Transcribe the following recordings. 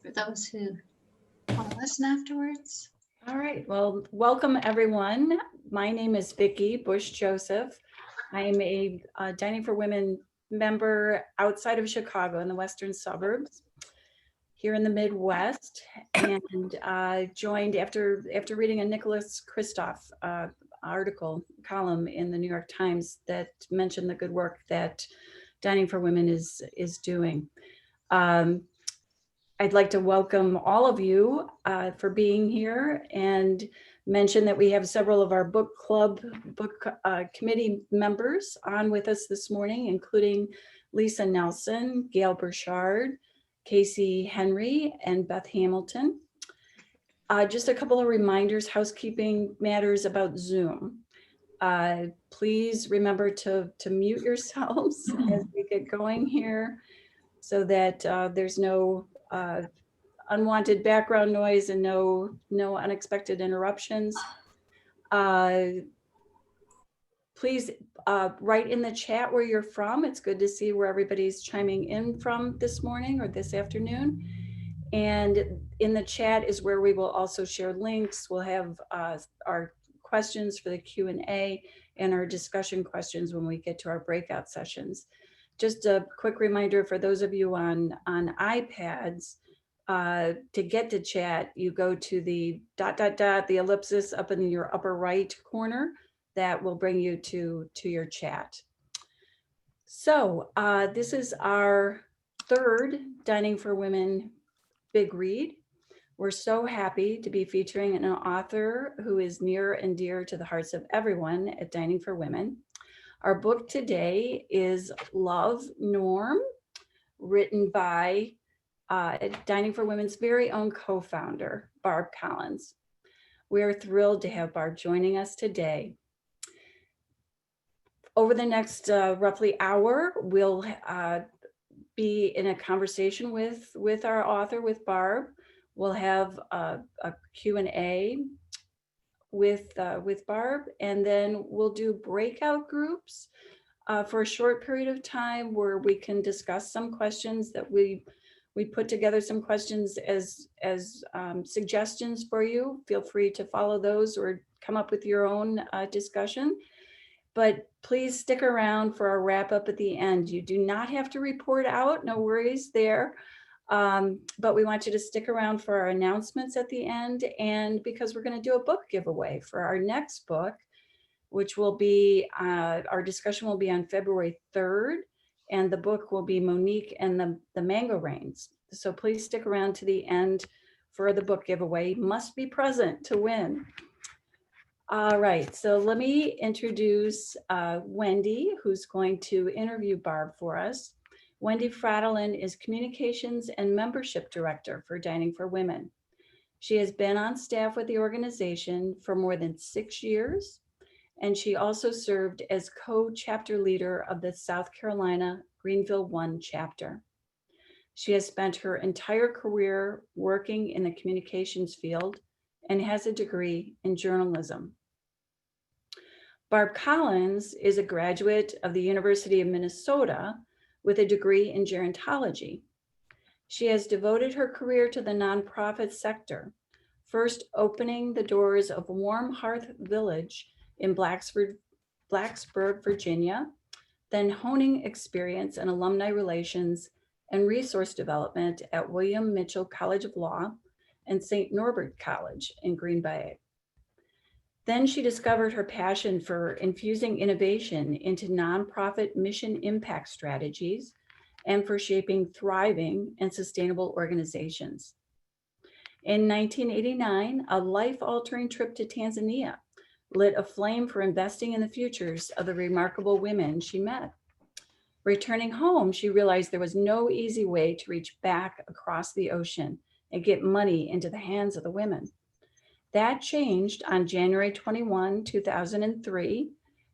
for those who want to listen afterwards. All right, well, welcome everyone. My name is Vicki Bush Joseph. I am a Dining for Women member outside of Chicago in the western suburbs here in the Midwest, and joined after reading a Nicholas Kristof column in the New York Times that mentioned the good work that Dining for Women is doing. I'd like to welcome all of you for being here and mention that we have several of our book committee members on with us this morning, including Lisa Nelson, Gail Burchard, Casey Henry, and Beth Hamilton. Just a couple of reminders, housekeeping matters about Zoom. Please remember to mute yourselves as we get going here so that there's no unwanted background noise and no unexpected interruptions. Please write in the chat where you're from. It's good to see where everybody's chiming in from this morning or this afternoon. And in the chat is where we will also share links. We'll have our questions for the Q&A and our discussion questions when we get to our breakout sessions. Just a quick reminder for those of you on iPads, to get to chat, you go to the ... the ellipsis up in your upper right corner. That will bring you to your chat. So this is our third Dining for Women Big Read. We're so happy to be featuring an author who is near and dear to the hearts of everyone at Dining for Women. Our book today is Love, Norm, written by Dining for Women's very own co-founder, Barb Collins. We are thrilled to have Barb joining us today. Over the next roughly hour, we'll be in a conversation with our author, with Barb. We'll have a Q&A with Barb, and then we'll do breakout groups for a short period of time where we can discuss some questions that we put together, some questions as suggestions for you. Feel free to follow those or come up with your own discussion. But please stick around for our wrap up at the end. You do not have to report out, no worries there. But we want you to stick around for our announcements at the end, and because we're going to do a book giveaway for our next book, which will be, our discussion will be on February 3rd, and the book will be Monique and the Mango Rains. So please stick around to the end for the book giveaway. You must be present to win. All right, so let me introduce Wendy, who's going to interview Barb for us. Wendy Fradlin is Communications and Membership Director for Dining for Women. She has been on staff with the organization for more than 6 years, and she also served as co-chapter leader of the South Carolina Greenville 1 chapter. She has spent her entire career working in the communications field and has a degree in journalism. Barb Collins is a graduate of the University of Minnesota with a degree in gerontology. She has devoted her career to the nonprofit sector, first opening the doors of Warm Hearth Village in Blacksburg, Virginia, then honing experience in alumni relations and resource development at William Mitchell College of Law and St. Norbert College in Green Bay. Then she discovered her passion for infusing innovation into nonprofit mission impact strategies and for shaping thriving and sustainable organizations. In 1989, a life-altering trip to Tanzania lit a flame for investing in the futures of the remarkable women she met. Returning home, she realized there was no easy way to reach back across the ocean and get money into the hands of the women. That changed on January 21, 2003,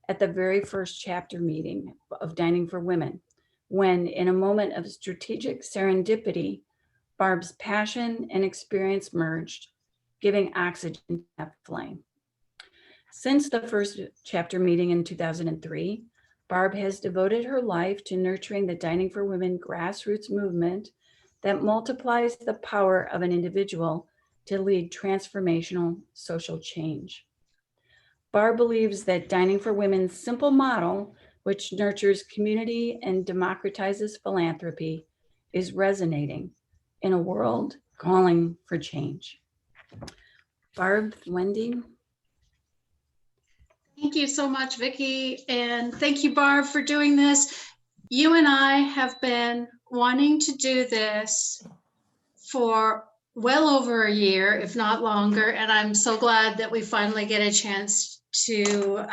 at the very first chapter meeting of Dining for Women, when, in a moment of strategic serendipity, Barb's passion and experience merged, giving oxygen to that flame. Since the first chapter meeting in 2003, Barb has devoted her life to nurturing the Dining for Women grassroots movement that multiplies the power of an individual to lead transformational social change. Barb believes that Dining for Women's simple model, which nurtures community and democratizes philanthropy, is resonating in a world calling for change. Barb, Wendy. Thank you so much, Vicki. And thank you, Barb, for doing this. You and I have been wanting to do this for well over a year, if not longer. And I'm so glad that we finally get a chance to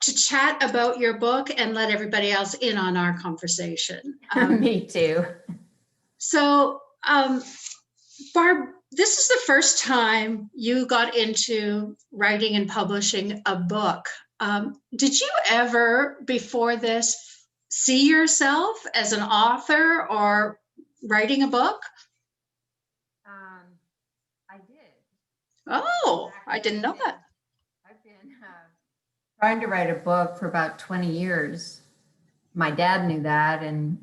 chat about your book and let everybody else in on our conversation. Me too. So, Barb, this is the first time you got into writing and publishing a book. Did you ever, before this, see yourself as an author or writing a book? I did. Oh, I didn't know that. I've been trying to write a book for about 20 years. My dad knew that, and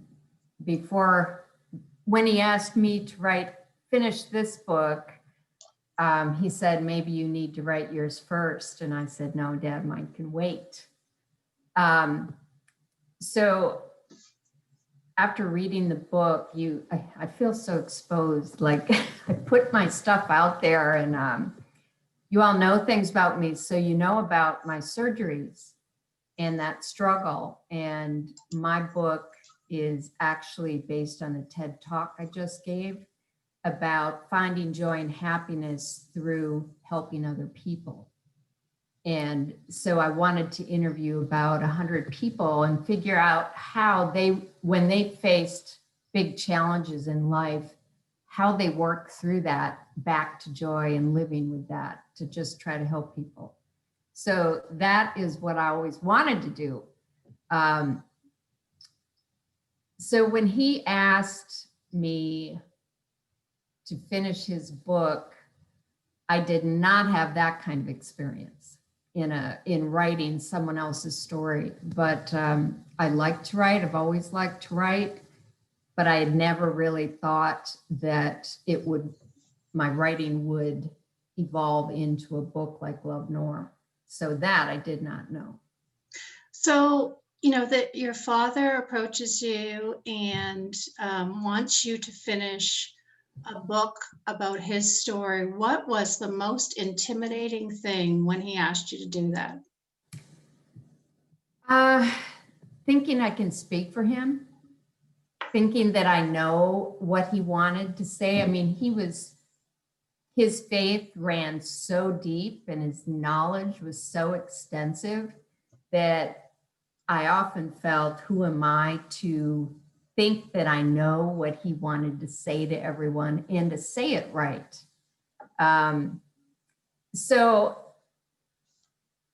when he asked me to finish this book, he said, maybe you need to write yours first. And I said, no, Dad, mine can wait. So after reading the book, I feel so exposed. Like I put my stuff out there, and you all know things about me. So you know about my surgeries and that struggle. And my book is actually based on a TED Talk I just gave about finding joy and happiness through helping other people. And so I wanted to interview about 100 people and figure out how when they faced big challenges in life, how they work through that back to joy and living with that, to just try to help people. So that is what I always wanted to do. So when he asked me to finish his book, I did not have that kind of experience in writing someone else's story. But I like to write. I've always liked to write, but I had never really thought that my writing would evolve into a book like Love Norm. So that I did not know. So, that your father approaches you and wants you to finish a book about his story. What was the most intimidating thing when he asked you to do that? Thinking I can speak for him, thinking that I know what he wanted to say. I mean, his faith ran so deep and his knowledge was so extensive that I often felt, who am I to think that I know what he wanted to say to everyone and to say it right. So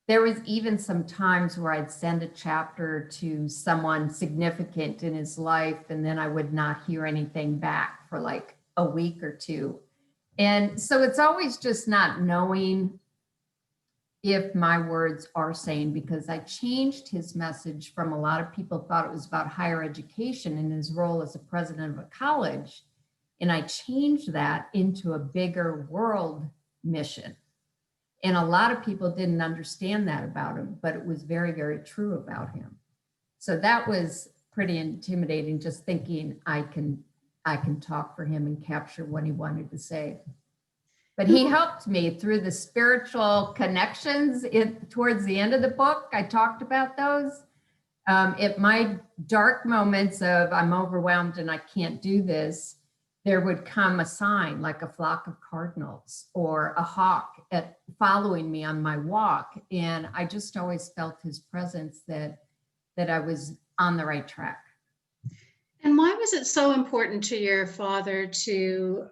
there was even some times where I'd send a chapter to someone significant in his life, and then I would not hear anything back for like a week or two. And so it's always just not knowing if my words are sane, because I changed his message from, a lot of people thought it was about higher education and his role as a president of a college. And I changed that into a bigger world mission. And a lot of people didn't understand that about him, but it was very, very true about him. So that was pretty intimidating, just thinking I can talk for him and capture what he wanted to say. But he helped me through the spiritual connections towards the end of the book. I talked about those. At my dark moments of I'm overwhelmed and I can't do this, there would come a sign like a flock of cardinals or a hawk following me on my walk. And I just always felt his presence, that I was on the right track. And why was it so important to your father to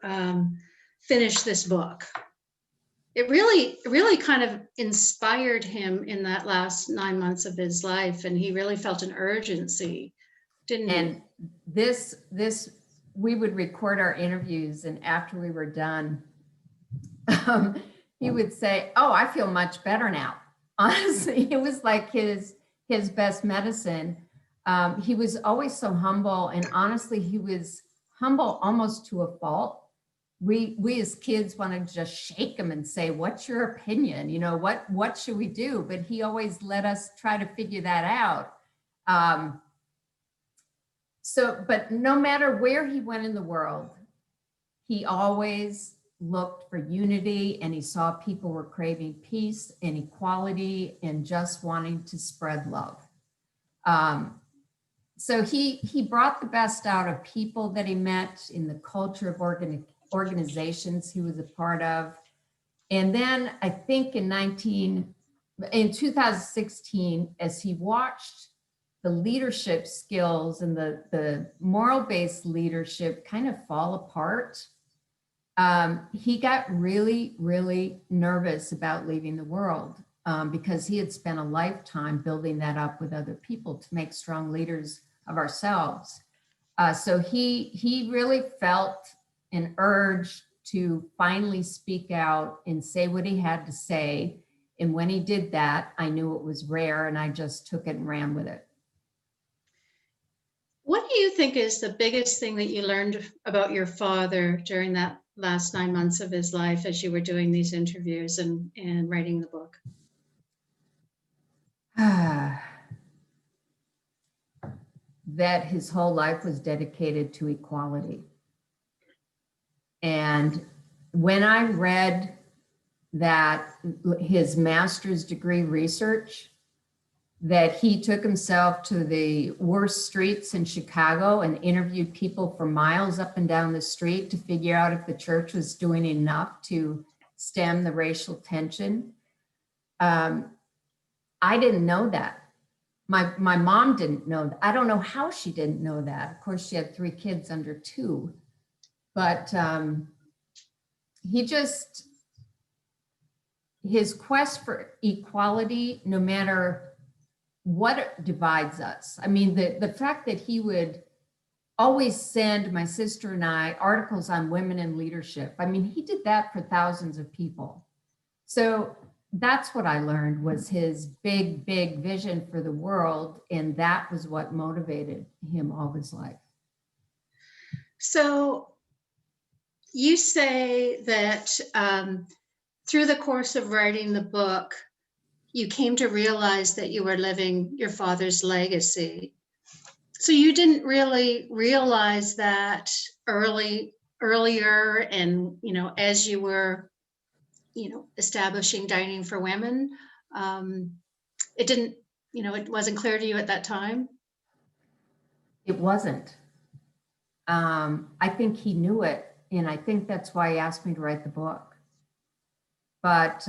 finish this book? It really kind of inspired him in that last 9 months of his life, and he really felt an urgency, didn't he? And this we would record our interviews, and after we were done, he would say, "Oh, I feel much better now." Honestly, it was like his best medicine. He was always so humble, and honestly, he was humble almost to a fault. We as kids want to just shake him and say, what's your opinion? You know, what should we do? But he always let us try to figure that out. But no matter where he went in the world, he always looked for unity, and he saw people were craving peace and equality and just wanting to spread love. So he brought the best out of people that he met in the culture of organizations he was a part of. And then I think in 2016, as he watched the leadership skills and the moral-based leadership kind of fall apart, he got really, really nervous about leaving the world because he had spent a lifetime building that up with other people to make strong leaders of ourselves. So he really felt an urge to finally speak out and say what he had to say. And when he did that, I knew it was rare, and I just took it and ran with it. What do you think is the biggest thing that you learned about your father during that last 9 months of his life as you were doing these interviews and writing the book? That his whole life was dedicated to equality. And when I read that his master's degree research, that he took himself to the worst streets in Chicago and interviewed people for miles up and down the street to figure out if the church was doing enough to stem the racial tension. I didn't know that. My mom didn't know that. I don't know how she didn't know that. Of course, she had 3 kids under 2. But his quest for equality, no matter what divides us. I mean, the fact that he would always send my sister and I articles on women in leadership. I mean, he did that for thousands of people. So that's what I learned, was his big, big vision for the world. And that was what motivated him all his life. So you say that through the course of writing the book, you came to realize that you were living your father's legacy. So you didn't really realize that earlier, and as you were establishing Dining for Women, it didn't, it wasn't clear to you at that time? It wasn't. I think he knew it, and I think that's why he asked me to write the book. But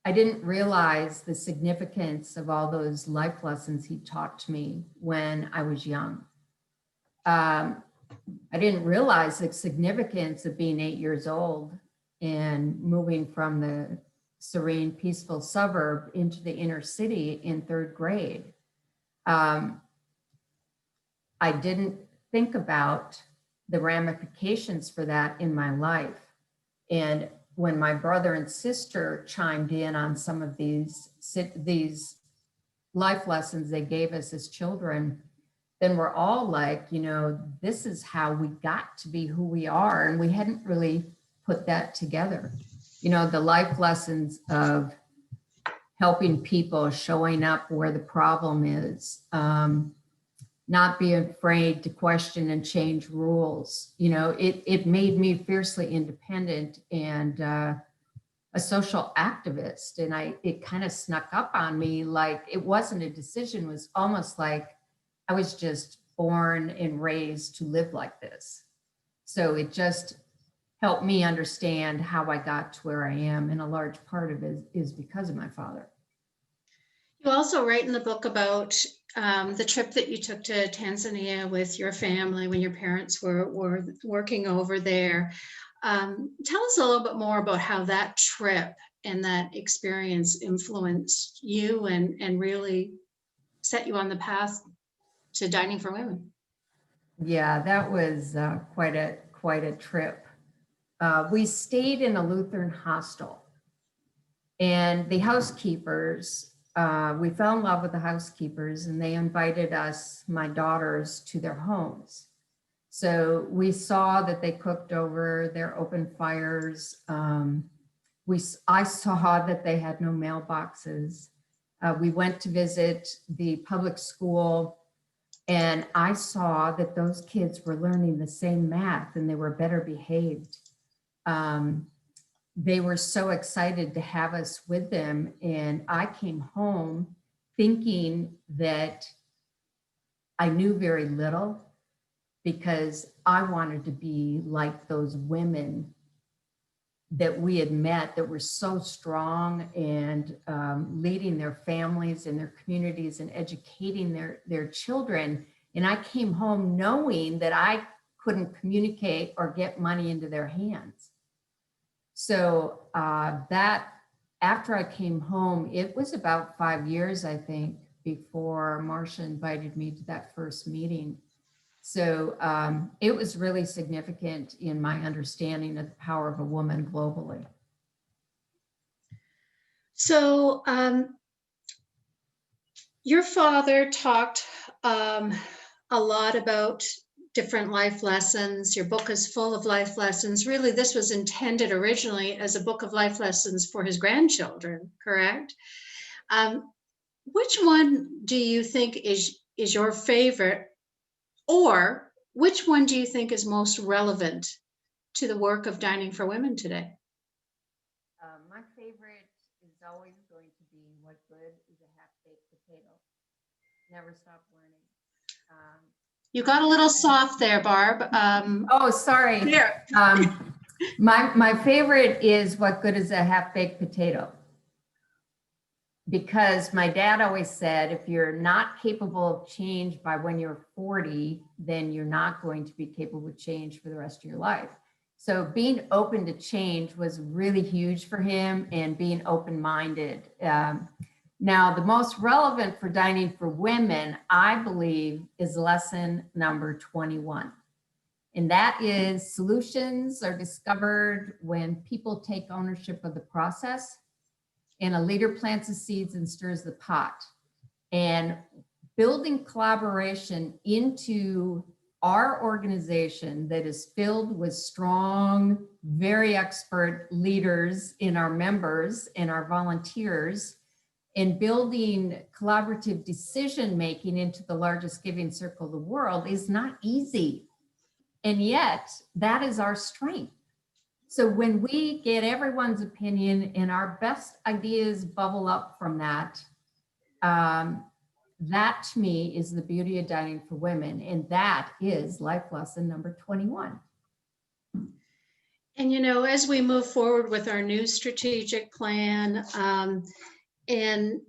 I didn't realize the significance of all those life lessons he taught to me when I was young. I didn't realize the significance of being 8 years old and moving from the serene, peaceful suburb into the inner city in 3rd grade. I didn't think about the ramifications for that in my life. And when my brother and sister chimed in on some of these life lessons they gave us as children, then we're all like, this is how we got to be who we are. And we hadn't really put that together. The life lessons of helping people, showing up where the problem is, not being afraid to question and change rules. It made me fiercely independent and a social activist. And it kind of snuck up on me, like it wasn't a decision. It was almost like I was just born and raised to live like this. So it just helped me understand how I got to where I am. And a large part of it is because of my father. You also write in the book about the trip that you took to Tanzania with your family when your parents were working over there. Tell us a little bit more about how that trip and that experience influenced you and really set you on the path to Dining for Women. Yeah, that was quite a trip. We stayed in a Lutheran hostel, and the housekeepers we fell in love with the housekeepers, and they invited us, my daughters, to their homes. So we saw that they cooked over their open fires. I saw that they had no mailboxes. We went to visit the public school, and I saw that those kids were learning the same math and they were better behaved. They were so excited to have us with them. And I came home thinking that I knew very little, because I wanted to be like those women that we had met that were so strong and leading their families and their communities and educating their children. And I came home knowing that I couldn't communicate or get money into their hands. So that after I came home, it was about 5 years, I think, before Marcia invited me to that first meeting. So it was really significant in my understanding of the power of a woman globally. So your father talked a lot about different life lessons. Your book is full of life lessons. Really, this was intended originally as a book of life lessons for his grandchildren, correct? Which one do you think is your favorite, or which one do you think is most relevant to the work of Dining for Women today? My favorite is always going to be What Good is a Half-Baked Potato? Never stop learning. You got a little soft there, Barb. Oh, sorry. Here. My favorite is What Good is a Half-Baked Potato? Because my dad always said, if you're not capable of change by when you're 40, then you're not going to be capable of change for the rest of your life. So being open to change was really huge for him, and being open-minded. Now, the most relevant for Dining for Women, I believe, is lesson number 21. And that is, solutions are discovered when people take ownership of the process, and a leader plants the seeds and stirs the pot. And building collaboration into our organization that is filled with strong, very expert leaders in our members and our volunteers, and building collaborative decision-making into the largest giving circle of the world is not easy. And yet, that is our strength. So when we get everyone's opinion and our best ideas bubble up from that, that to me is the beauty of Dining for Women. And that is life lesson number 21. And, you know, as we move forward with our new strategic plan, and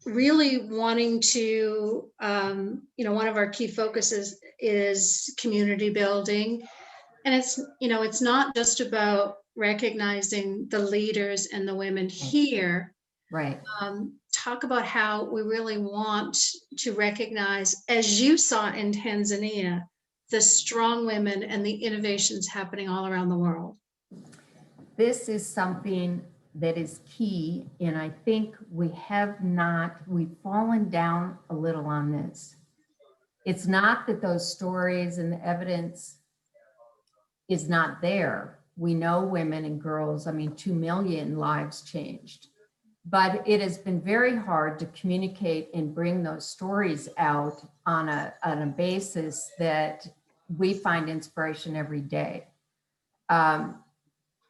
really wanting to, you know, one of our key focuses is community building. And it's, you know, it's not just about recognizing the leaders and the women here. Right. Talk about how we really want to recognize, as you saw in Tanzania, the strong women and the innovations happening all around the world. This is something that is key, and I think we've fallen down a little on this. It's not that those stories and the evidence is not there. We know women and girls, 2 million lives changed, but it has been very hard to communicate and bring those stories out on a basis that we find inspiration every day.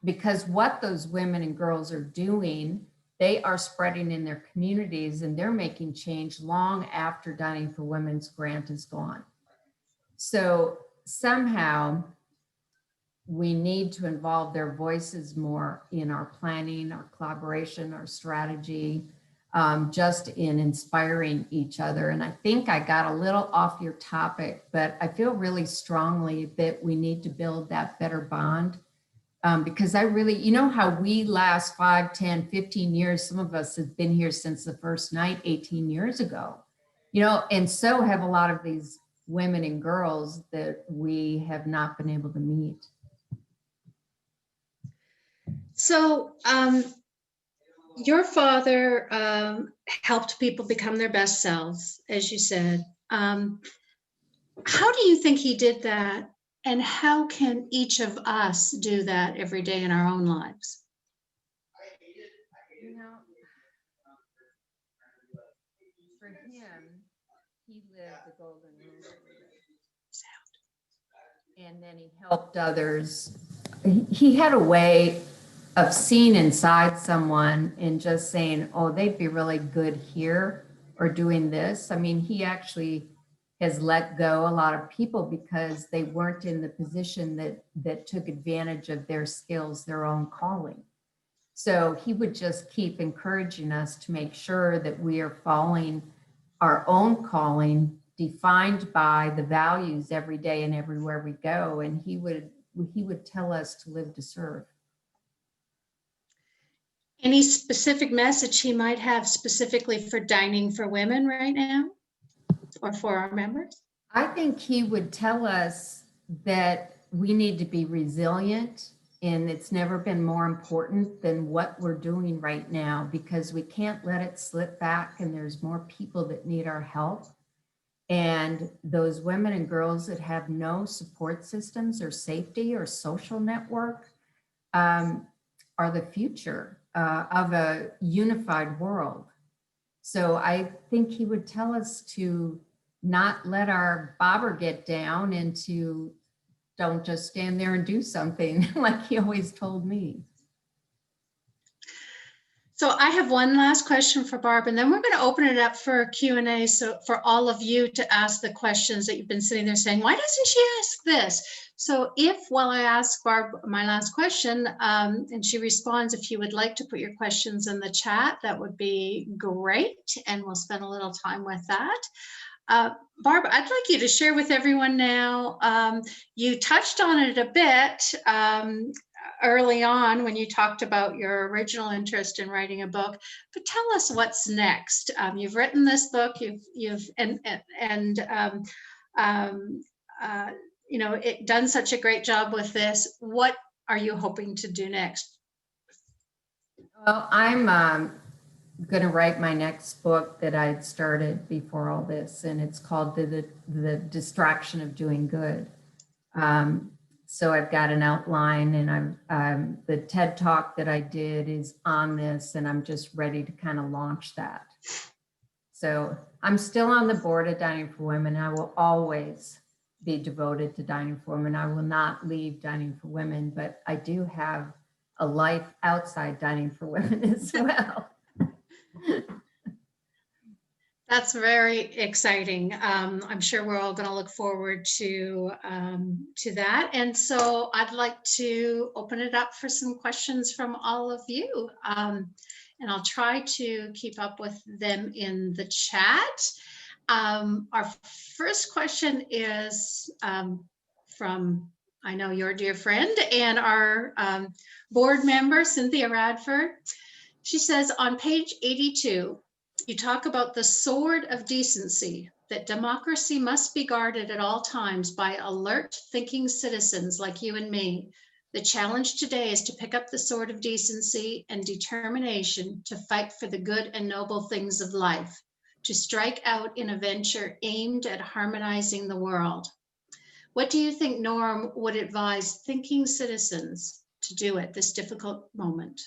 Because what those women and girls are doing, they are spreading in their communities, and they're making change long after Dining for Women's grant is gone. So somehow we need to involve their voices more in our planning, our collaboration, our strategy, just in inspiring each other. And I think I got a little off your topic, but I feel really strongly that we need to build that better bond. Because I really, you know how we last 5, 10, 15 years, some of us have been here since the first night 18 years ago, you know, and so have a lot of these women and girls that we have not been able to meet. your father helped people become their best selves, as you said. How do you think he did that? And how can each of us do that every day in our own lives? You know, for him, he lived the golden rule. And then he helped others. He had a way of seeing inside someone and just saying, oh, they'd be really good here or doing this. I mean, he actually has let go a lot of people because they weren't in the position that took advantage of their skills, their own calling. So he would just keep encouraging us to make sure that we are following our own calling, defined by the values every day and everywhere we go. And he would tell us to live to serve. Any specific message he might have specifically for Dining for Women right now, or for our members? I think he would tell us that we need to be resilient, and it's never been more important than what we're doing right now, because we can't let it slip back, and there's more people that need our help. And those women and girls that have no support systems or safety or social network are the future of a unified world. So I think he would tell us to not let our bobber get down and to don't just stand there and do something like he always told me. So I have one last question for Barb, and then we're going to open it up for Q&A. So for all of you to ask the questions that you've been sitting there saying, why doesn't she ask this? So if, while I ask Barb my last question, and she responds, if you would like to put your questions in the chat, that would be great. And we'll spend a little time with that. Barb, I'd like you to share with everyone now. You touched on it a bit early on when you talked about your original interest in writing a book, but tell us what's next. You've written this book, you've done such a great job with this. What are you hoping to do next? Well, I'm going to write my next book that I'd started before all this, and it's called The Distraction of Doing Good. So I've got an outline, and I'm the TED Talk that I did is on this, and I'm just ready to kind of launch that. So I'm still on the board of Dining for Women. I will always be devoted to Dining for Women. I will not leave Dining for Women, but I do have a life outside Dining for Women as well. That's very exciting. I'm sure we're all going to look forward to that. And so I'd like to open it up for some questions from all of you. And I'll try to keep up with them in the chat. Our first question is from, I know, your dear friend and our board member, Cynthia Radford. She says, on page 82, you talk about the sword of decency, that democracy must be guarded at all times by alert, thinking citizens like you and me. The challenge today is to pick up the sword of decency and determination to fight for the good and noble things of life, to strike out in a venture aimed at harmonizing the world. What do you think Norm would advise thinking citizens to do at this difficult moment?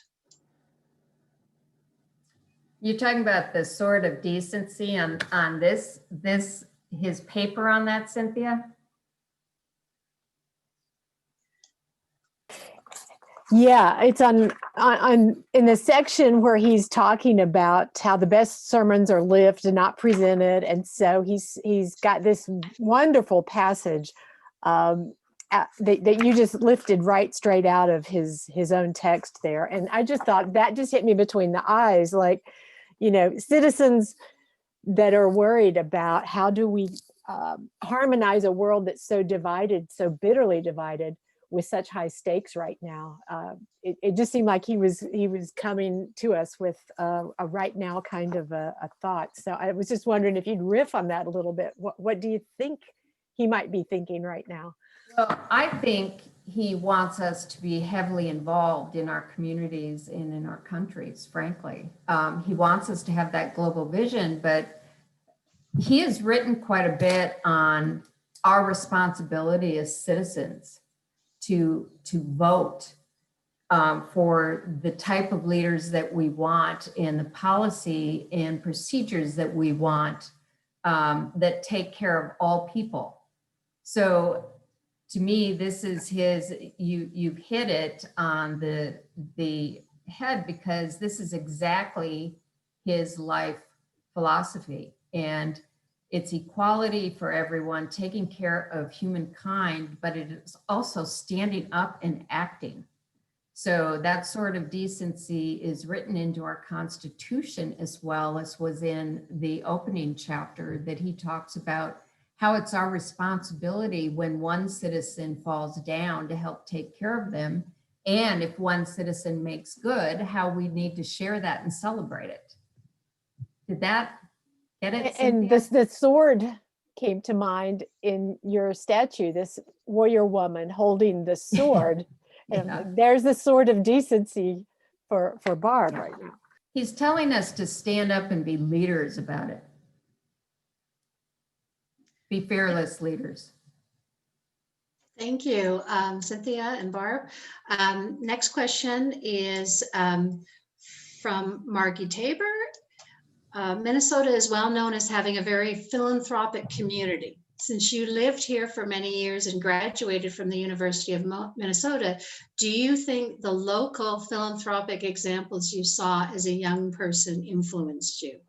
You're talking about the sword of decency on this his paper on that, Cynthia? Yeah, it's on in the section where he's talking about how the best sermons are lived and not presented, and so he's got this wonderful passage that you just lifted right straight out of his own text there, and I just thought that just hit me between the eyes, like, you know, citizens that are worried about how do we harmonize a world that's so divided, so bitterly divided, with such high stakes right now. It just seemed like he was coming to us with a right now kind of a thought. So I was just wondering if you'd riff on that a little bit. What do you think he might be thinking right now? Well, I think he wants us to be heavily involved in our communities and in our countries, frankly. He wants us to have that global vision, but he has written quite a bit on our responsibility as citizens to vote for the type of leaders that we want and the policy and procedures that we want that take care of all people. So to me, this is you've hit it on the head, because this is exactly his life philosophy. And it's equality for everyone, taking care of humankind, but it is also standing up and acting. So that sort of decency is written into our Constitution, as well as was in the opening chapter that he talks about how it's our responsibility when one citizen falls down to help take care of them. And if one citizen makes good, how we need to share that and celebrate it. Did that get it? And Cynthia? the sword came to mind in your statue, this warrior woman holding the sword. Yeah. And there's the sword of decency for Barb right now. He's telling us to stand up and be leaders about it. Be fearless leaders. Thank you, Cynthia and Barb. Next question is from Margie Tabor. Minnesota is well known as having a very philanthropic community. Since you lived here for many years and graduated from the University of Minnesota, do you think the local philanthropic examples you saw as a young person influenced you?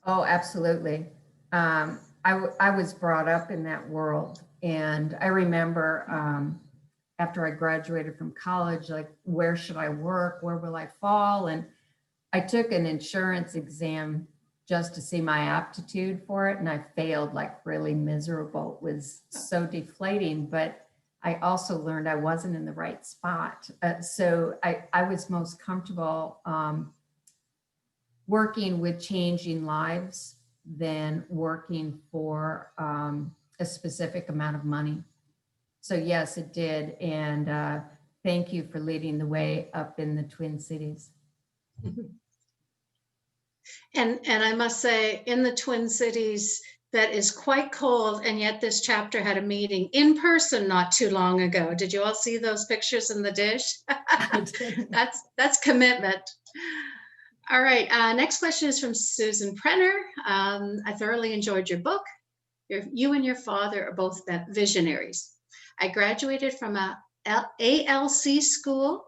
Oh, absolutely. I was brought up in that world, and I remember after I graduated from college, like, where should I work? Where will I fall? And I took an insurance exam just to see my aptitude for it, and I failed like really miserable. It was so deflating, but I also learned I wasn't in the right spot. So I was most comfortable working with changing lives than working for a specific amount of money. So yes, it did. And thank you for leading the way up in the Twin Cities. And I must say, in the Twin Cities, that is quite cold, and yet this chapter had a meeting in person not too long ago. Did you all see those pictures in the dish? That's commitment. All right, next question is from Susan Prenner. I thoroughly enjoyed your book. You and your father are both visionaries. I graduated from a ALC school,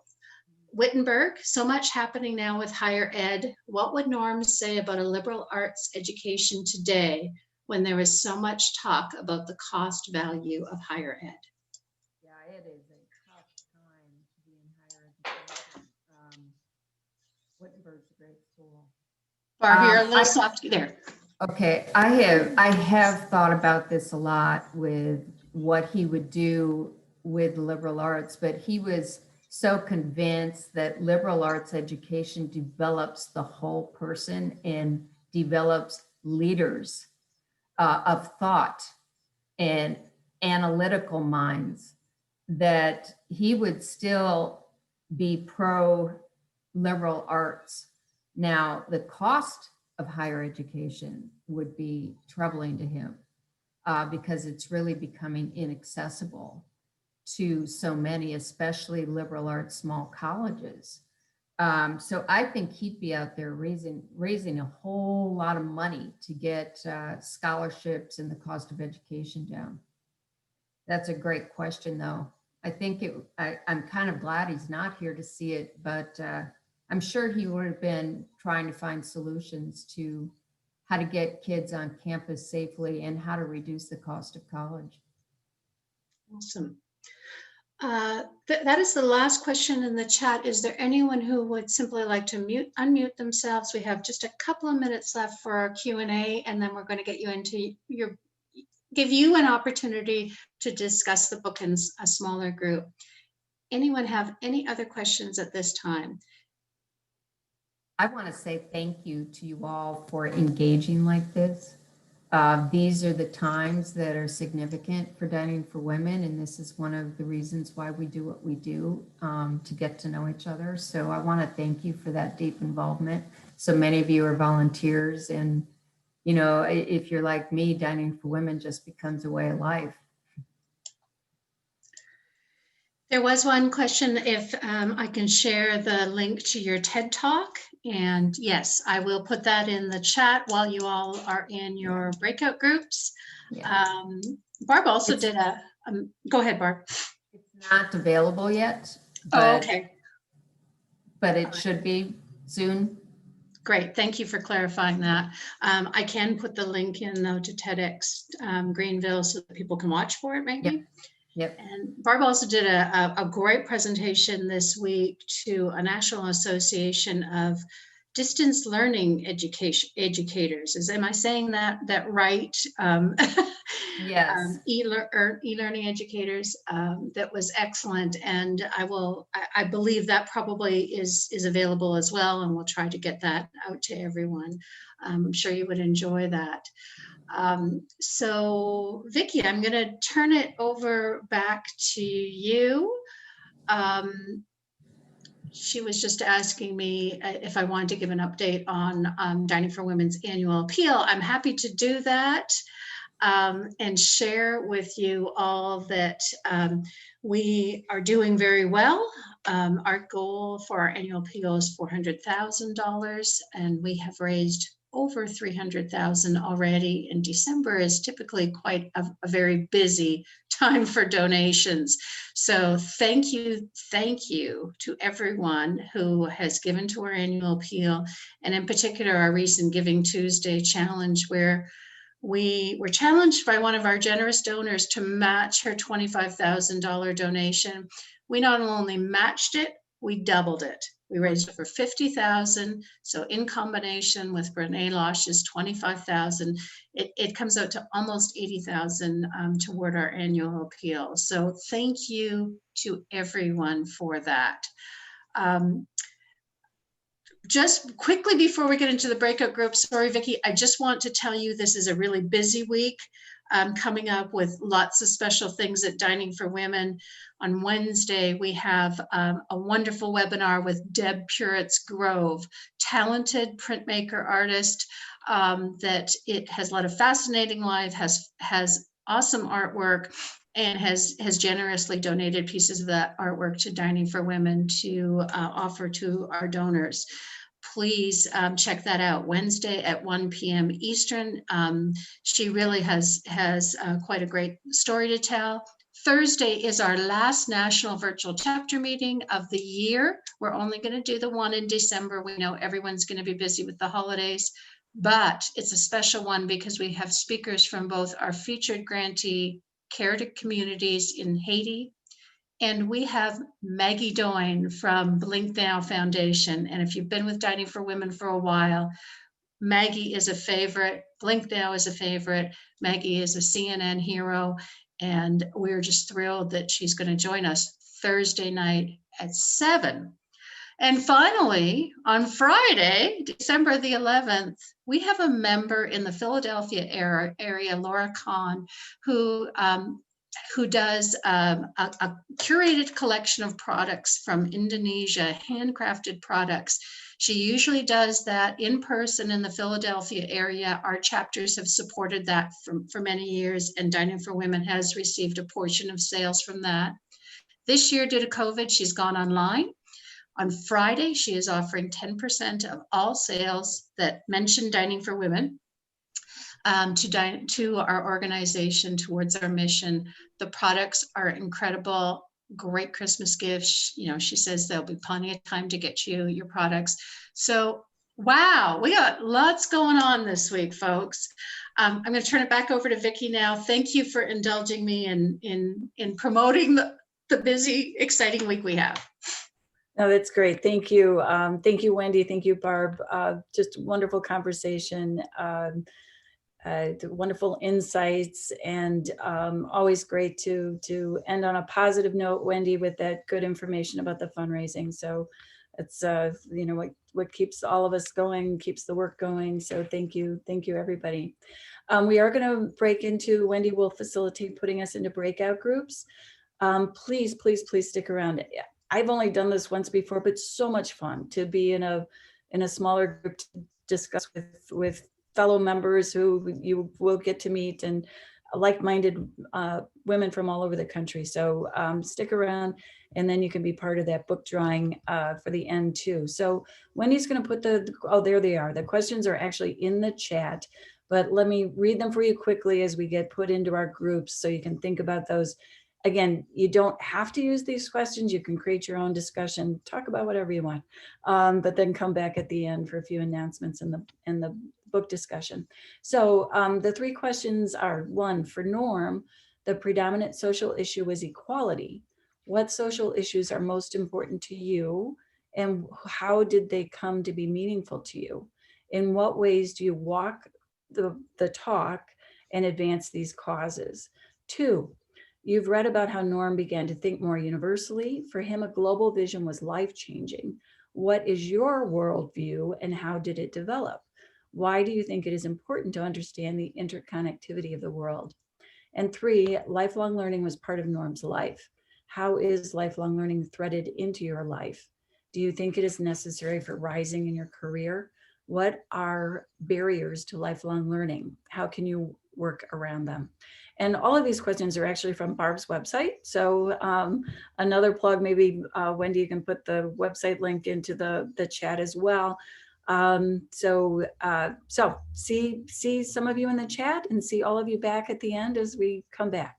Wittenberg. So much happening now with higher ed. What would norms say about a liberal arts education today when there is so much talk about the cost value of higher ed? Yeah, it is a tough time to be in higher education. Wittenberg's a great school. Barb, you're a little soft there. Okay, I have thought about this a lot with what he would do with liberal arts, but he was so convinced that liberal arts education develops the whole person and develops leaders of thought and analytical minds, that he would still be pro liberal arts. Now, the cost of higher education would be troubling to him because it's really becoming inaccessible to so many, especially liberal arts small colleges. So I think he'd be out there raising a whole lot of money to get scholarships and the cost of education down. That's a great question, though. I think I'm kind of glad he's not here to see it, but I'm sure he would have been trying to find solutions to how to get kids on campus safely and how to reduce the cost of college. Awesome. That is the last question in the chat. Is there anyone who would simply like to unmute themselves? We have just a couple of minutes left for our Q&A, and then we're going to get you into give you an opportunity to discuss the book in a smaller group. Anyone have any other questions at this time? I want to say thank you to you all for engaging like this. These are the times that are significant for Dining for Women, and this is one of the reasons why we do what we do, to get to know each other. So I want to thank you for that deep involvement. So many of you are volunteers, and you know, if you're like me, Dining for Women just becomes a way of life. There was one question if I can share the link to your TED Talk. And yes, I will put that in the chat while you all are in your breakout groups. Yeah. Barb also did a, go ahead, Barb. It's not available yet, Oh, but, okay. but it should be soon. Great. Thank you for clarifying that. I can put the link in though to TEDx Greenville so that people can watch for it maybe. Yep. Yep. And Barb also did a great presentation this week to a National Association of Distance Learning Educators. Am I saying that right? Yes. E-learning educators. That was excellent, and I believe that probably is available as well, and we'll try to get that out to everyone. I'm sure you would enjoy that. So Vicki, I'm going to turn it over back to you. She was just asking me if I wanted to give an update on Dining for Women's annual appeal. I'm happy to do that and share with you all that we are doing very well. Our goal for our annual appeal is $400,000, and we have raised over 300,000 already, and December is typically quite a very busy time for donations. So thank you to everyone who has given to our annual appeal, and in particular our recent Giving Tuesday challenge, where we were challenged by one of our generous donors to match her $25,000 donation. We not only matched it, we doubled it. We raised over $50,000. So in combination with Brene Losh's $25,000, it comes out to almost $80,000 toward our annual appeal. So thank you to everyone for that. Just quickly before we get into the breakout groups, sorry, Vicki, I just want to tell you this is a really busy week coming up with lots of special things at Dining for Women. On Wednesday, we have a wonderful webinar with Deb Puritz Grove, talented printmaker artist that it has led a fascinating life, has awesome artwork, and has generously donated pieces of that artwork to Dining for Women to offer to our donors. Please check that out Wednesday at 1 p.m. Eastern. She really has quite a great story to tell. Thursday is our last national virtual chapter meeting of the year. We're only going to do the one in December. We know everyone's going to be busy with the holidays, but it's a special one because we have speakers from both our featured grantee Care to Communities in Haiti, and we have Maggie Doyne from Blink Now Foundation. And if you've been with Dining for Women for a while, Maggie is a favorite. Blink Now is a favorite. Maggie is a CNN hero. And we're just thrilled that she's going to join us Thursday night at 7. And finally, on Friday, December the 11th, we have a member in the Philadelphia area, Laura Kahn, who does a curated collection of products from Indonesia, handcrafted products. She usually does that in person in the Philadelphia area. Our chapters have supported that for many years, and Dining for Women has received a portion of sales from that. This year, due to COVID, she's gone online. On Friday, she is offering 10% of all sales that mention Dining for Women to our organization towards our mission. The products are incredible, great Christmas gifts. You know, she says there'll be plenty of time to get you your products. So, wow, we got lots going on this week, folks. I'm going to turn it back over to Vicki now. Thank you for indulging me in promoting the busy, exciting week we have. No, that's great. Thank you. Thank you, Wendy. Thank you, Barb. Just wonderful conversation. Wonderful insights, and always great to end on a positive note, Wendy, with that good information about the fundraising. So It's what keeps all of us going, keeps the work going. So thank you, everybody. We are going to break into, Wendy will facilitate putting us into breakout groups. Please stick around. I've only done this once before, but so much fun to be in a smaller group to discuss with fellow members who you will get to meet, and like-minded women from all over the country. So stick around, and then you can be part of that book drawing for the end too. So Wendy's going to put oh, there they are. The questions are actually in the chat, but let me read them for you quickly as we get put into our groups so you can think about those. Again, you don't have to use these questions. You can create your own discussion, talk about whatever you want, but then come back at the end for a few announcements in the book discussion. So the three questions are: one, for Norm, the predominant social issue was equality. What social issues are most important to you, and how did they come to be meaningful to you? In what ways do you walk the talk and advance these causes? Two, you've read about how Norm began to think more universally. For him, a global vision was life-changing. What is your worldview, and how did it develop? Why do you think it is important to understand the interconnectivity of the world? And three, lifelong learning was part of Norm's life. How is lifelong learning threaded into your life? Do you think it is necessary for rising in your career? What are barriers to lifelong learning? How can you work around them? And all of these questions are actually from Barb's website. So another plug, maybe Wendy, you can put the website link into the chat as well. So see some of you in the chat, and see all of you back at the end as we come back.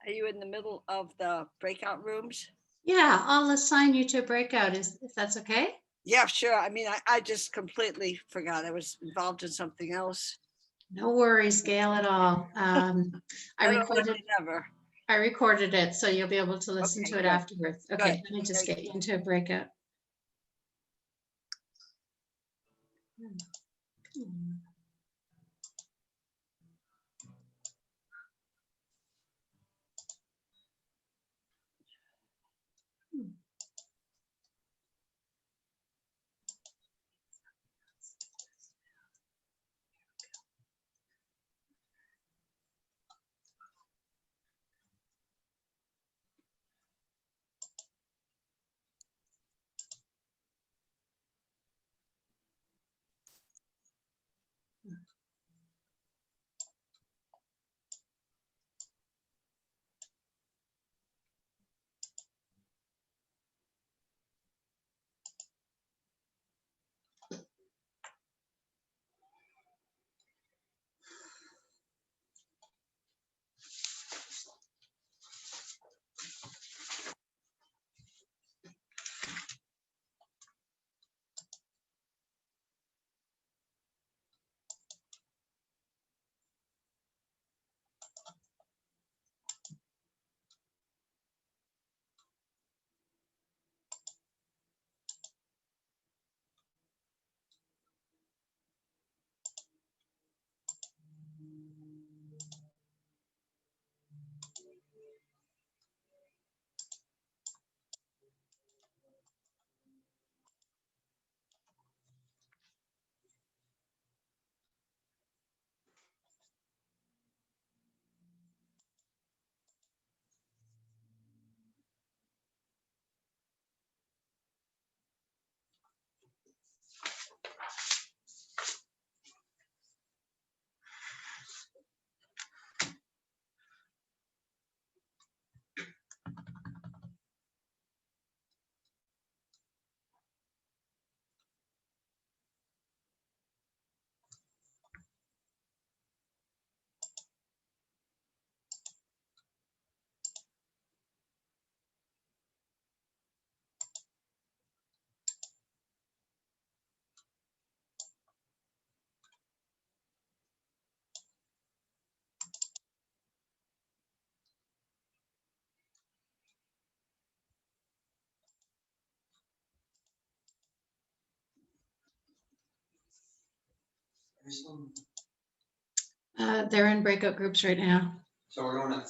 Are you in the middle of the breakout rooms? Yeah, I'll assign you to a breakout if that's okay. Yeah, sure. I mean, I just completely forgot. I was involved in something else. No worries, Gail, at all. I recorded it, so you'll be able to listen to it afterwards. Okay, let me just get you into a breakout. They're in breakout groups right now. So we're going at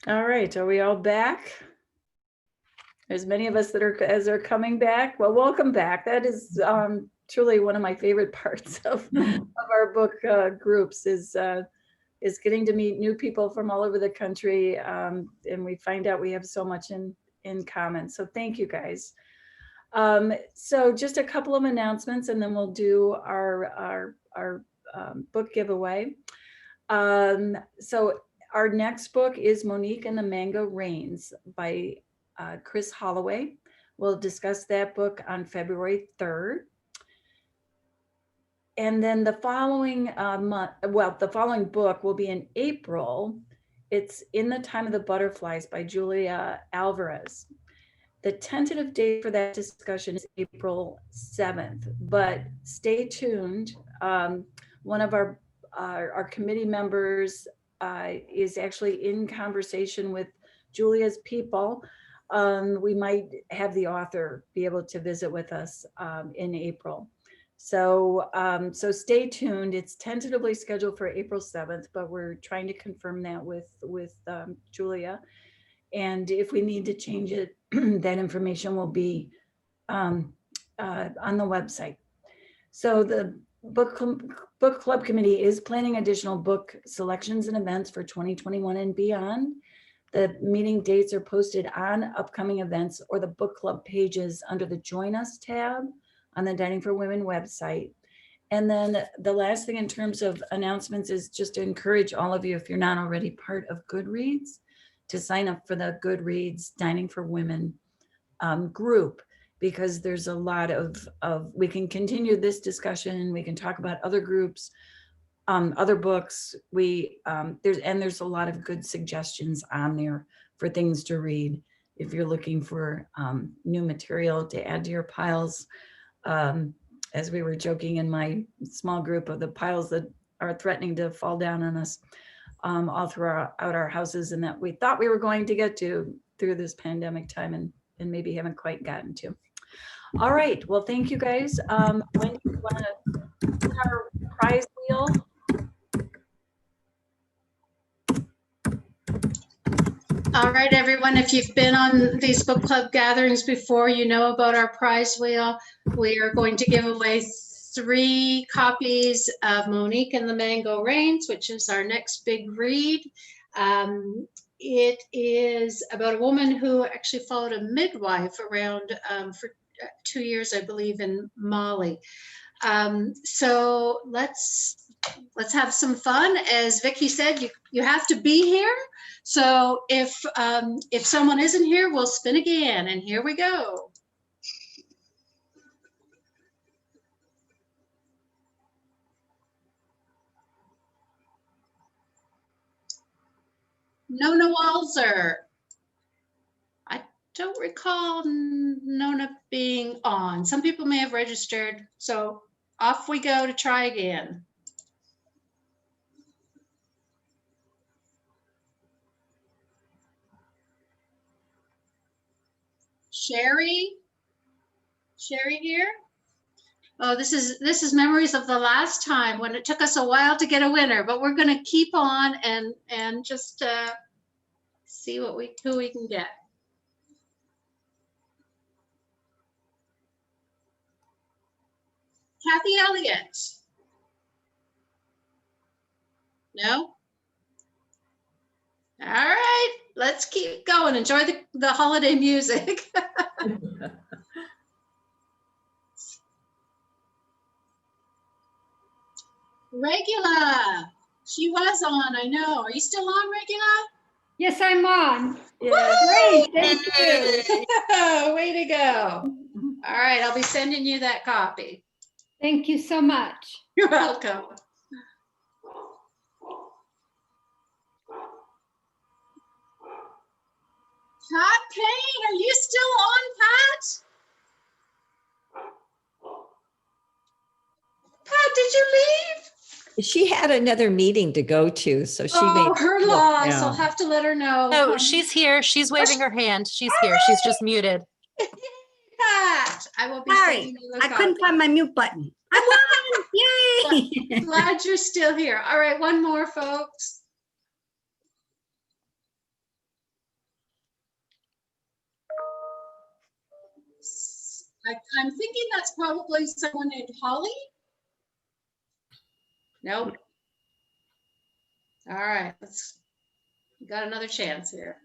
All right, are we all back? As many of us that are coming back. Well, welcome back. That is truly one of my favorite parts of our book groups is getting to meet new people from all over the country, and we find out we have so much in common. So thank you guys. So just a couple of announcements, and then we'll do our book giveaway. So our next book is Monique and the Mango Rains by Chris Holloway. We'll discuss that book on February 3rd. And then the following the following book will be in April. It's In the Time of the Butterflies by Julia Alvarez. The tentative date for that discussion is April 7th, but stay tuned. One of our committee members is actually in conversation with Julia's people. We might have the author be able to visit with us in April. So stay tuned. It's tentatively scheduled for April 7th, but we're trying to confirm that with Julia. And if we need to change it, that information will be on the website. So the book club committee is planning additional book selections and events for 2021 and beyond. The meeting dates are posted on upcoming events or the book club pages under the Join Us tab on the Dining for Women website. And then the last thing in terms of announcements is just to encourage all of you, if you're not already part of Goodreads, to sign up for the Goodreads Dining for Women group, because there's a lot of we can continue this discussion. We can talk about other groups, other books. There's a lot of good suggestions on there for things to read. If you're looking for new material to add to your piles, as we were joking in my small group of the piles that are threatening to fall down on us all throughout our houses, and that we thought we were going to get to through this pandemic time and maybe haven't quite gotten to. All right, well, thank you guys. Wendy, you want to put our prize wheel? All right, everyone, if you've been on these book club gatherings before, you know about our prize wheel. We are going to give away 3 copies of Monique and the Mango Rains, which is our next big read. It is about a woman who actually followed a midwife around for 2 years, I believe, in Mali. So let's have some fun. As Vicki said, you have to be here. So if someone isn't here, we'll spin again, and here we go. Nona Walzer. I don't recall Nona being on. Some people may have registered, so off we go to try again. Sherry here. Oh, this is memories of the last time when it took us a while to get a winner, but we're going to keep on and just see who we can get. Kathy Elliott. No? All right, let's keep going. Enjoy the holiday music. Regula, she was on, I know. Are you still on, Regula? Yes, I'm on. Yeah. Great, thank you. Way to go. All right, I'll be sending you that copy. Thank you so much. You're welcome. Pat Payne, are you still on, Pat? Pat, did you leave? She had another meeting to go to, so she Oh, may. her loss. Yeah. I'll have to let her know. No, she's here. She's waving her hand. She's here. She's just muted. Pat, I will be Sorry, sending you a I couldn't copy. find my mute button. I won! Yay! Glad you're still here. All right, one more, folks. I'm thinking that's probably someone named Holly. Nope. All right, we got another chance here.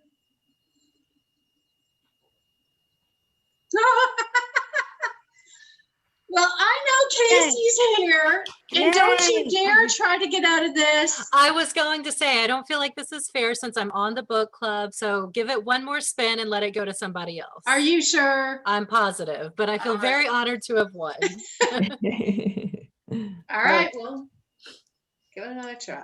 Well, I know Casey's here, and don't you Yay. dare try to get out of this. I was going to say, I don't feel like this is fair since I'm on the book club. So give it one more spin and let it go to somebody else. Are you sure? I'm positive, but I feel All right. very honored to have won. All right, well, give it another try.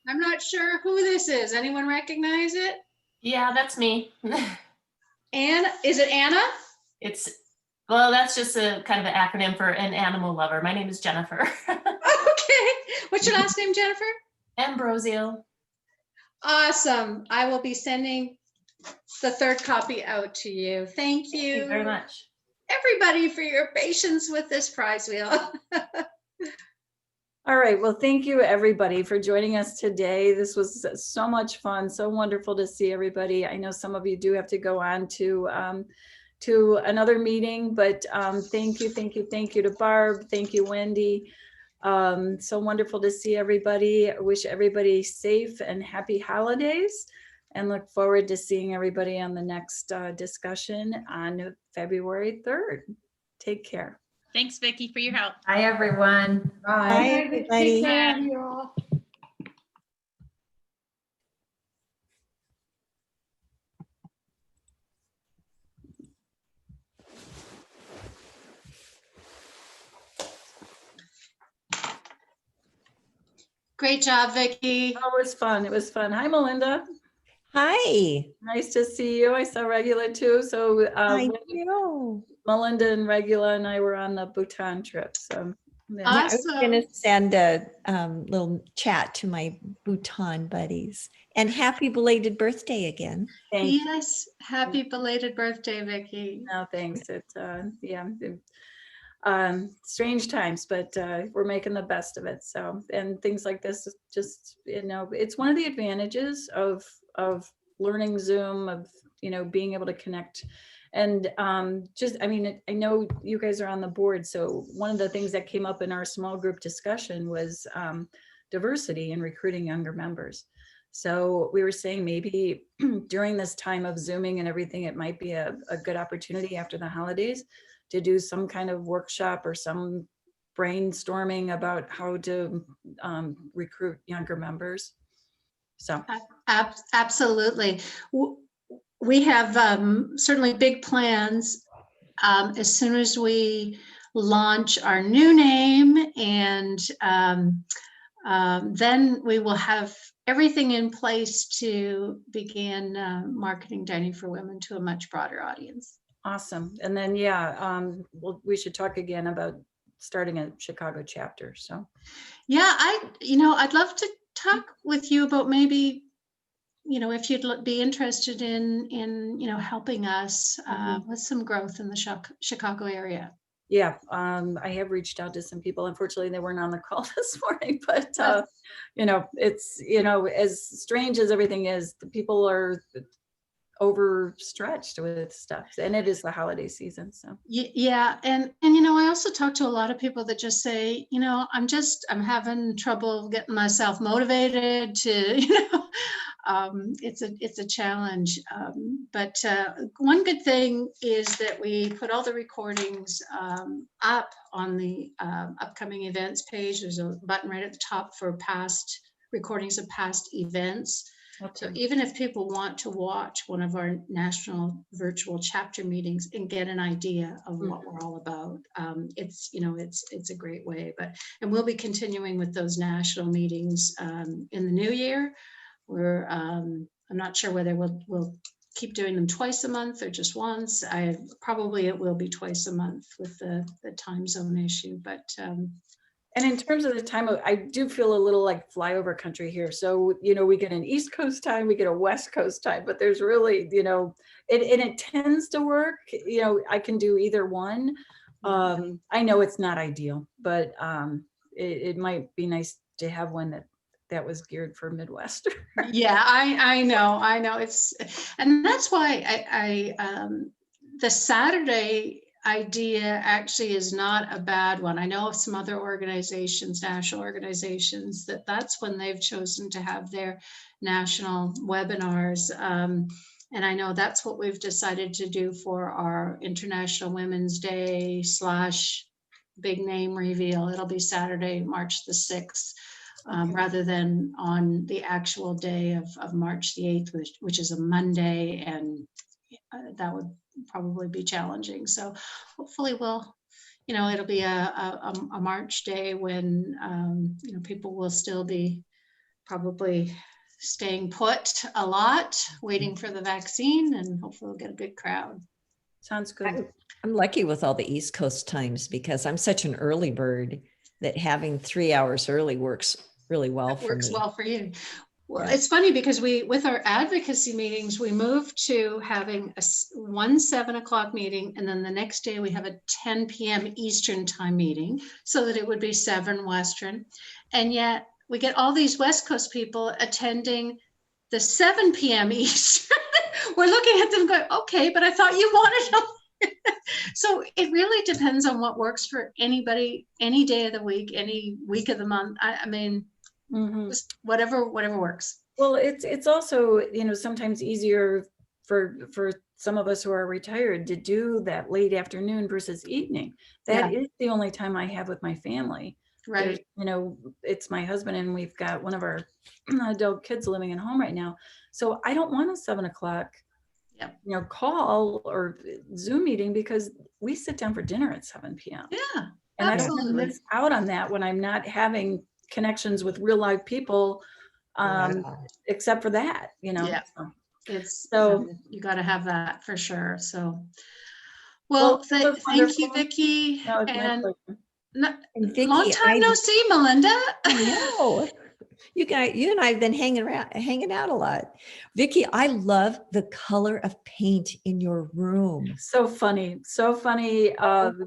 I'm not sure who this is. Anyone recognize it? Yeah, that's me. Anna? Is it Anna? Well, that's just a kind of an acronym for an animal lover. My name is Jennifer. Okay. What's your last name, Jennifer? Ambrosio. Awesome. I will be sending the third copy out to you. Thank you. Thank you very much. Everybody for your patience with this prize wheel. All right. Well, thank you everybody for joining us today. This was so much fun. So wonderful to see everybody. I know some of you do have to go on to another meeting, but thank you to Barb. Thank you, Wendy. So wonderful to see everybody. I wish everybody safe and happy holidays, and look forward to seeing everybody on the next discussion on February 3rd. Take care. Thanks, Vicki, for your help. Hi, everyone. Bye, everybody. Take care, you all. Great job, Vicki. Oh, it was fun. It was fun. Hi, Melinda. Hi. Nice to see you. I saw Regula too. So I know. Melinda and Regula and I were on the Bhutan trip. So yeah. I was Awesome. going to send a little chat to my Bhutan buddies. And happy belated birthday again. Thank you. Yes. Happy belated birthday, Vicki. No, thanks. Strange times, but we're making the best of it. So, and things like this, just, it's one of the advantages of learning Zoom, of, being able to connect. And I know you guys are on the board. So one of the things that came up in our small group discussion was diversity and recruiting younger members. So we were saying maybe during this time of Zooming and everything, it might be a good opportunity after the holidays to do some kind of workshop or some brainstorming about how to recruit younger members. So Absolutely. We have certainly big plans as soon as we launch our new name, and then we will have everything in place to begin marketing Dining for Women to a much broader audience. awesome. And then, we should talk again about starting a Chicago chapter. So yeah, I'd love to talk with you about maybe, if you'd be interested in helping us with some growth in the Chicago area. Yeah, I have reached out to some people. Unfortunately, they weren't on the call this morning, but it's, as strange as everything is, the people are overstretched with stuff, and it is the holiday season. So yeah, and I also talk to a lot of people that just say, I'm having trouble getting myself motivated to, it's a challenge. But one good thing is that we put all the recordings up on the upcoming events page. There's a button right at the top for past recordings of past events. So even if people want to watch one of our national virtual chapter meetings and get an idea of what we're all about, it's a great way. And we'll be continuing with those national meetings in the new year. I'm not sure whether we'll keep doing them twice a month or just once. It will be twice a month with the time zone issue, but. And in terms of the time, I do feel a little like flyover country here. So, we get an East Coast time, we get a West Coast time, but there's really, it tends to work. I can do either one. I know it's not ideal, but it might be nice to have one that was geared for Midwest. Yeah, I know. And that's why the Saturday idea actually is not a bad one. I know of some other organizations, national organizations, that's when they've chosen to have their national webinars. And I know that's what we've decided to do for our International Women's Day / big name reveal. It'll be Saturday, March the 6th. Rather than on the actual day of March the 8th, which is a Monday, and that would probably be challenging. So hopefully it'll be a March day when, people will still be probably staying put a lot, waiting for the vaccine, and hopefully we'll get a big crowd. Sounds good. I'm lucky with all the East Coast times because I'm such an early bird that having 3 hours early works really well for me. Works well for you. Well, Yeah. it's funny because with our advocacy meetings, we moved to having one 7 o'clock meeting, and then the next day we have a 10 p.m. Eastern time meeting, so that it would be 7 Western. And yet we get all these West Coast people attending the 7 p.m. Eastern. We're looking at them going, okay, but I thought you wanted them. So it really depends on what works for anybody, any day of the week, any week of the month. I mean, just whatever works. Well, it's also, sometimes easier for some of us who are retired to do that late afternoon versus evening. That is the only time I have with my family. Right. It's my husband, and we've got one of our adult kids living at home right now. So I don't want a 7 o'clock call or Zoom meeting, because we sit down for dinner at 7 p.m. Yeah, and absolutely. I don't miss out on that when I'm not having connections with real live people, except for that, Yeah. It's so you got to have that for sure. So, well, thank you, Vicki. No, it's my and pleasure. long time no see, Melinda. No. You and I have been hanging out a lot. Vicki, I love the color of paint in your room. So funny,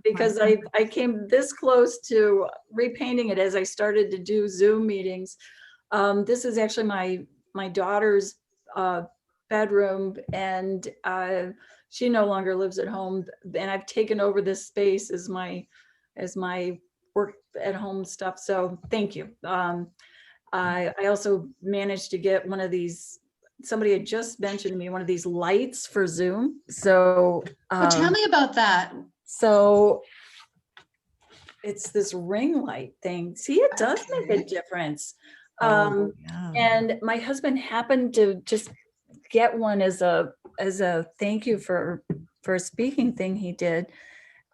because I came this close to repainting it as I started to do Zoom meetings. This is actually my daughter's bedroom, and she no longer lives at home, and I've taken over this space as my work at home stuff. So thank you. I also managed to get one of these, somebody had just mentioned to me, one of these lights for Zoom. So Tell me about that. So it's this ring light thing. See, it does make a difference. And my husband happened to just get one as a thank you for a speaking thing he did.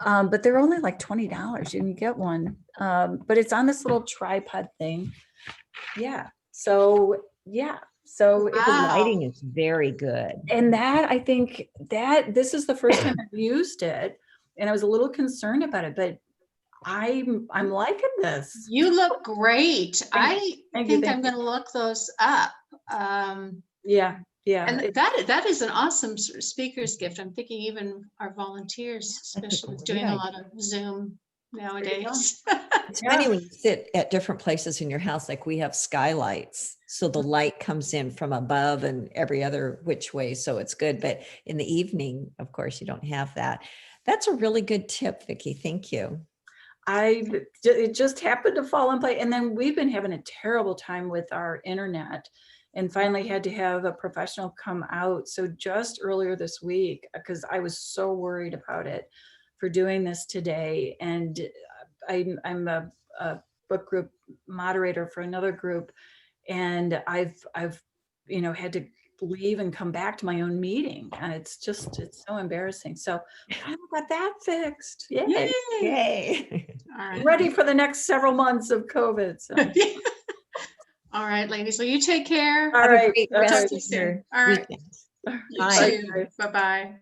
But they're only like $20. You can get one. But it's on this little tripod thing. Yeah. So The lighting is very good. And that, I think that this is the first time I've used it, and I was a little concerned about it, but I'm liking this. You look great. I think I'm going to look those up. Yeah. And that is an awesome speaker's gift. I'm thinking even our volunteers, especially doing a lot of Zoom nowadays. It's funny when you sit at different places in your house, like we have skylights, so the light comes in from above and every other which way, so it's good. But in the evening, of course, you don't have that. That's a really good tip, Vicki. Thank you. It just happened to fall in place, and then we've been having a terrible time with our internet, and finally had to have a professional come out. So just earlier this week, because I was so worried about it, for doing this today, and I'm a book group moderator for another group, and I've had to leave and come back to my own meeting, and it's so embarrassing. So I got that fixed. Yay! Yay! All right. Ready for the next several months of COVID. So. All right, ladies. Well, you take care. All right. Great Talk rest to you of soon. your All right. weekend. You Bye. too. Bye-bye.